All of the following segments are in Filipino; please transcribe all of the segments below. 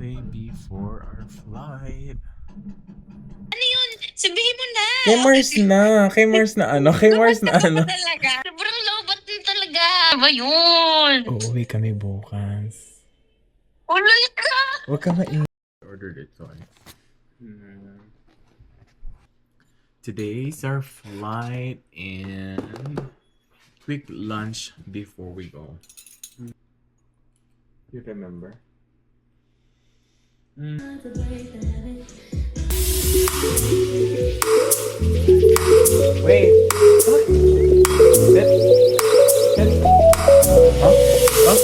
way before our flight. Ano yun? Sabihin mo na. Kay Mars na. Kay Mars na ano? Kay Mars na ano? Talaga. Sobrang lobat din talaga. Ano ba yun? Uuwi kami bukas. Ulol ka. Huwag ka maingay. Ordered it, so today's our flight and quick lunch before we go. You remember? Wait. What? Huh? Huh?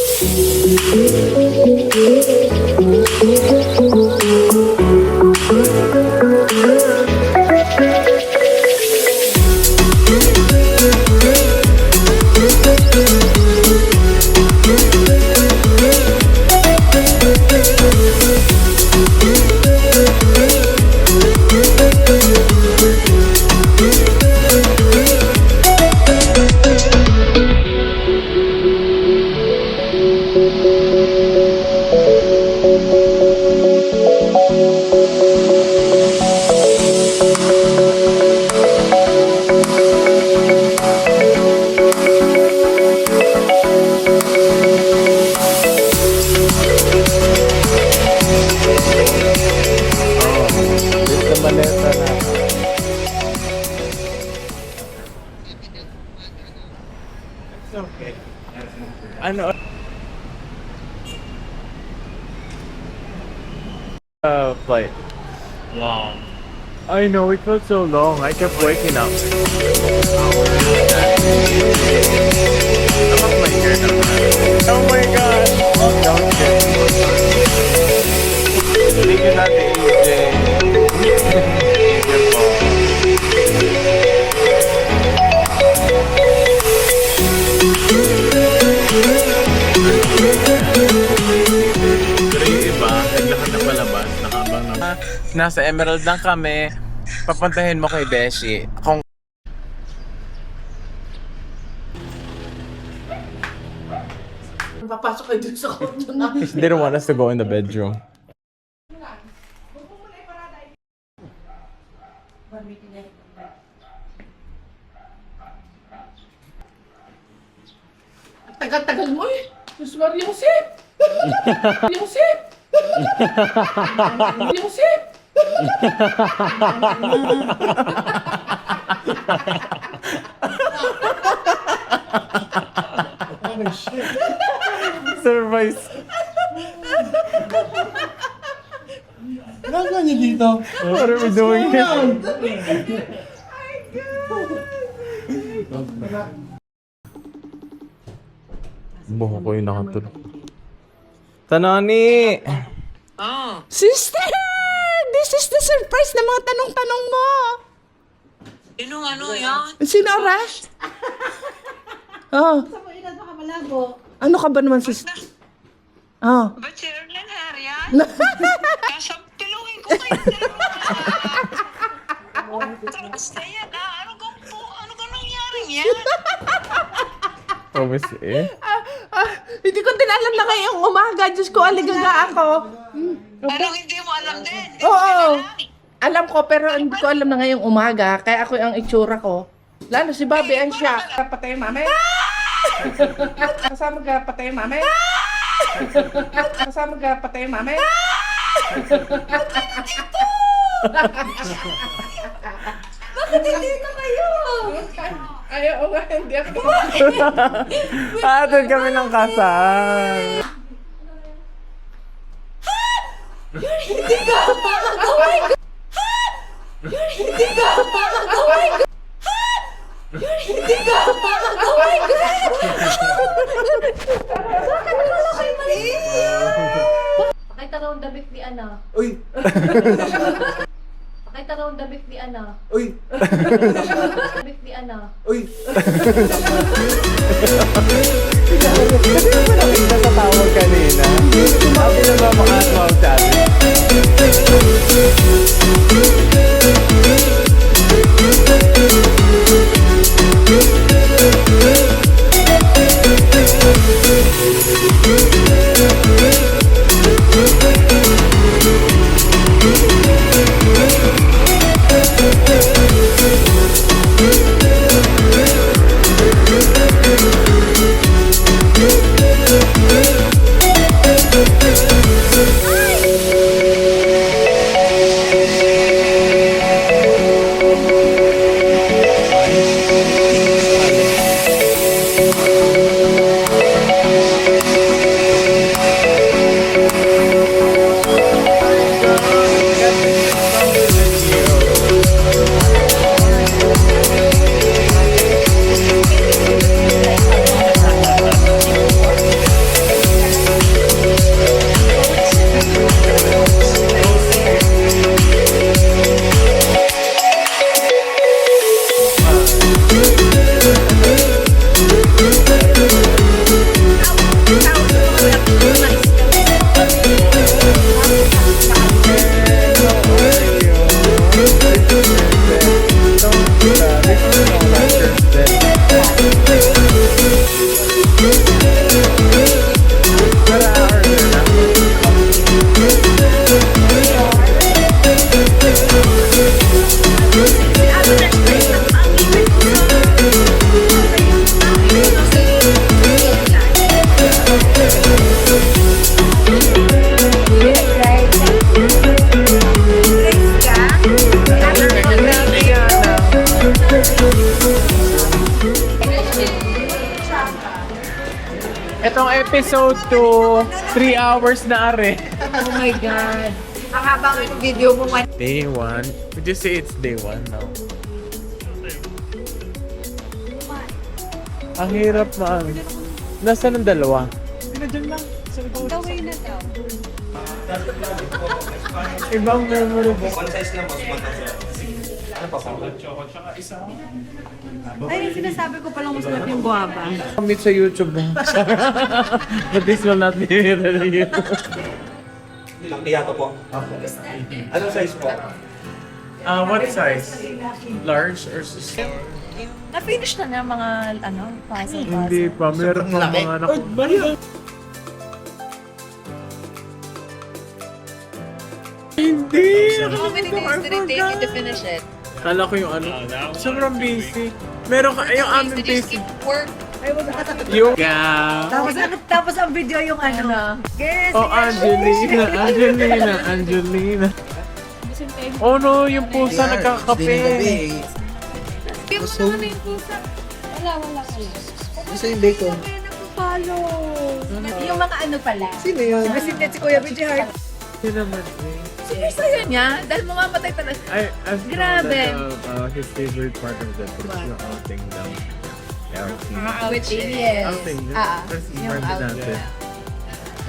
Maleta na. It's okay. Ano? Flight. Long. I know, it felt so long. I kept waking up. Oh my god! Don't get me. Thank you, Ate EJ. Pero yung iba, naglakad na palabas, nakabang na. Nasa Emerald lang kami. Papuntahin mo kay Beshi. Kung Papasok kayo dun sa kwarto na. they don't want us to go in the bedroom. Tagal-tagal mo eh. Diyos Maria Josep! Josep! Josep! Surprise! Nagawa niyo dito? What are we doing here? Buho ko yung nakatulog. Tanani! Oh. Sister! This is the surprise na mga tanong-tanong mo. Sinong ano yan? Sino oras? Oh. Ano ka ba naman, sister? Oh. Ba't si Erlen Harian? Kasabtilungin ko kayo. Tapos na yan ah. Ano ka nangyaring yan? Promise eh. Hindi ko din alam na ngayong umaga. Diyos ko, aligaga ako. Anong hindi mo alam din? Oo. Alam ko, pero hindi ko alam na ngayong umaga. Kaya ako ang itsura ko. Lalo si Bobby, ang siya. Patay, mami. Kasama ka, patay, mami. Kasama ka, patay, mami. Bakit hindi na kayo? Ayaw nga, hindi ako. Atod kami ng kasal. Hindi ka makakawin ko! Hindi ka makakawin ko! Hindi ka makakawin ko! Bakit wala kayo mali? Pakita raw ang damit ni Ana. Uy! Pakita raw ang damit ni Ana. Uy! Damit ni Ana. Uy! Kasi mo nakita sa tawag kanina. Sabi na ba makaswag sa atin? Itong episode 2, 3 hours na are. Oh my God. Ang habang video mo man. Day 1. Would you say it's day 1 now? Ang hirap man. Nasaan ang dalawa? Gawin na daw. Ibang memory. Ay, sinasabi ko palang masarap yung guava. Meet sa YouTube na. But this will not be released. Yato po. Anong size po? What size? Large or small? Na-finish na niya mga, puzzle. Hindi pa. Meron pa mga anak. Hindi! How many days did it take you to finish it? Kala ko yung ano. Sobrang busy. Meron ka, yung aming busy. Work. Yung yeah. Tapos ang video yung Guess, Oh, Angelina. Oh no, yung pusa nagkakape. Gusto mo na yung pusa. Wala. Gusto yung bacon. Follow. Yung mga pala. Sino yun? Si Kuya BJ Hart. Yun naman eh. Sa'yo niya, dahil mamamatay talaga. I've Grabe. found that his favorite part of the trip is yung outing daw. Outing, yes. Outing. That's Yung part outing. natin.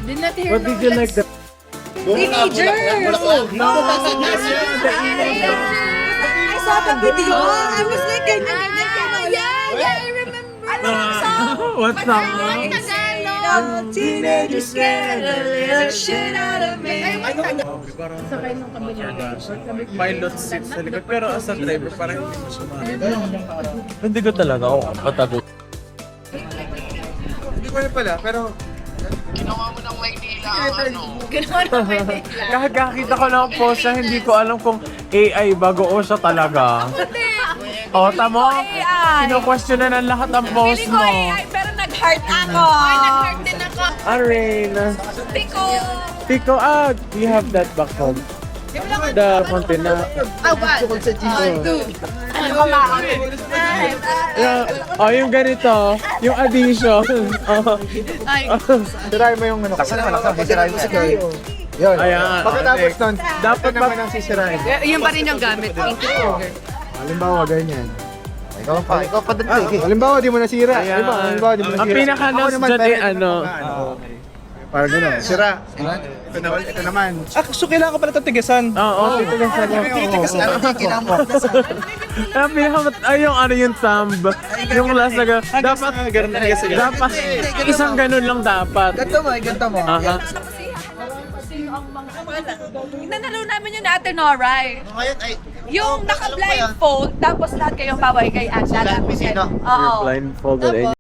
Did not hear What did you like the... Teenager! No! I saw the video. I was like, ganyan. Yeah, I remember. Ano ang song? What song? Tagalog. Teenagers scared the little shit out of me. Sakay nung kabila. Pilot seat sa likod. Pero as a driver, parang hindi mo sumali. Hindi ko talaga ako katago. Hindi ko rin pala, pero Ginawa mo ng Maynila ang ano. Gano'n na pwede. Kahit kakita ko lang po siya, hindi ko alam kung AI bago o siya talaga. O, tamo? Kino-question na ng lahat ang post mo. Pero nag-heart ako. Ay, nag-heart din ako. Arena. Pico. Pico, you have that back home. The content na. Yung ganito. Yung addition. sirahin mo yung ano. Sirahin mo si Kay. Yun. Ayan. Pagkatapos nun, Dapat naman ang sisirahin. Yun pa rin yung gamit. Halimbawa, ganyan. Ikaw pa din. Halimbawa, di mo nasira. Ayan. Halimbawa, di mo nasira. Ang pinaka-last dyan ay ano. Parang gano'n. Sira. Ito naman. So, kailangan ko pala ito tigasan. Oo. Ang pinaka yung ano yung thumb. Yung last na dapat isang ganun lang dapat. Ganto mo. Aha. Nanalo namin yun Ate Noray. Ngayon ay... Yung naka-blindfold, tapos lahat kayong baway kay Ate. Sino? Oo. Blindfolded.